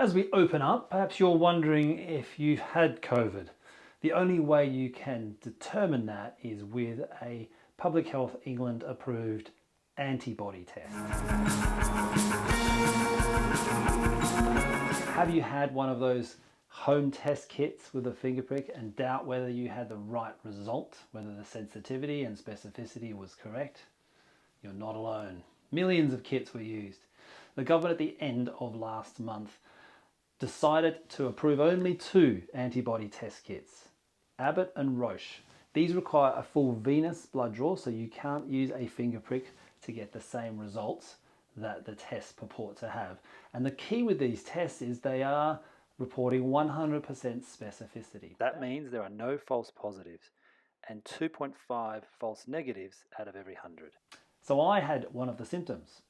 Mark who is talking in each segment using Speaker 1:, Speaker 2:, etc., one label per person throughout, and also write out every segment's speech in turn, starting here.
Speaker 1: As we open up, perhaps you're wondering if you've had COVID. The only way you can determine that is with a Public Health England approved antibody test. Have you had one of those home test kits with a finger prick and doubt whether you had the right result, whether the sensitivity and specificity was correct? You're not alone. Millions of kits were used. The government at the end of last month decided to approve only 2 antibody test kits, Abbott and Roche. These require a full venous blood draw, so you can't use a finger prick to get the same results that the tests purport to have. And the key with these tests is they are reporting 100% specificity. That means there are no false positives and 2.5 false negatives out of every 100. So I had one of the symptoms.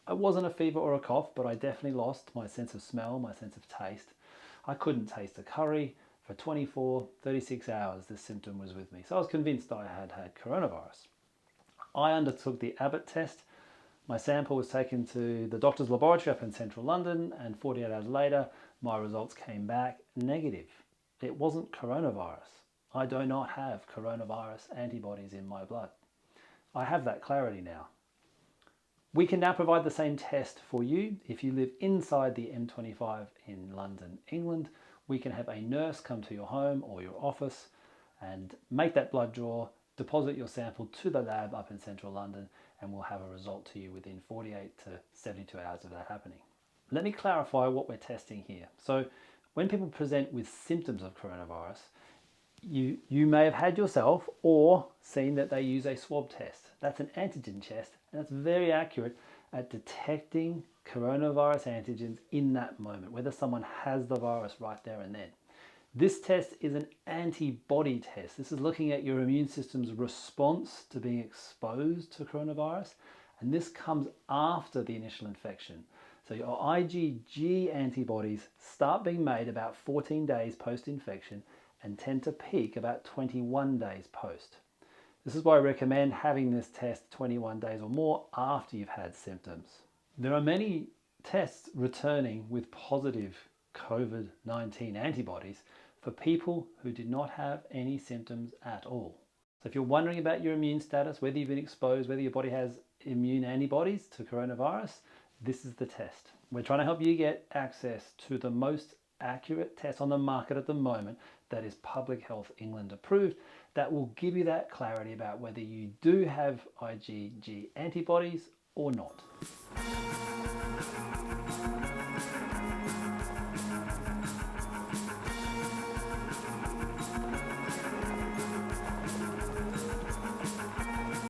Speaker 1: It wasn't a fever or a cough, but I definitely lost my sense of smell, my sense of taste. I couldn't taste a curry. For 24, 36 hours, this symptom was with me. So I was convinced I had had coronavirus. I undertook the Abbott test. My sample was taken to the doctor's laboratory up in central London, and 48 hours later, my results came back negative. It wasn't coronavirus. I do not have coronavirus antibodies in my blood. I have that clarity now. We can now provide the same test for you. If you live inside the M25 in London, England, we can have a nurse come to your home or your office and make that blood draw, deposit your sample to the lab up in central London, and we'll have a result to you within 48 to 72 hours of that happening. Let me clarify what we're testing here. So when people present with symptoms of coronavirus, you may have had yourself or seen that they use a swab test. That's an antigen test, and it's very accurate at detecting coronavirus antigens in that moment, whether someone has the virus right there and then. This test is an antibody test. This is looking at your immune system's response to being exposed to coronavirus, and this comes after the initial infection. So your IgG antibodies start being made about 14 days post-infection and tend to peak about 21 days post. This is why I recommend having this test 21 days or more after you've had symptoms. There are many tests returning with positive COVID-19 antibodies for people who did not have any symptoms at all. So if you're wondering about your immune status, whether you've been exposed, whether your body has immune antibodies to coronavirus, this is the test. We're trying to help you get access to the most accurate test on the market at the moment that is Public Health England approved, that will give you that clarity about whether you do have IgG antibodies or not.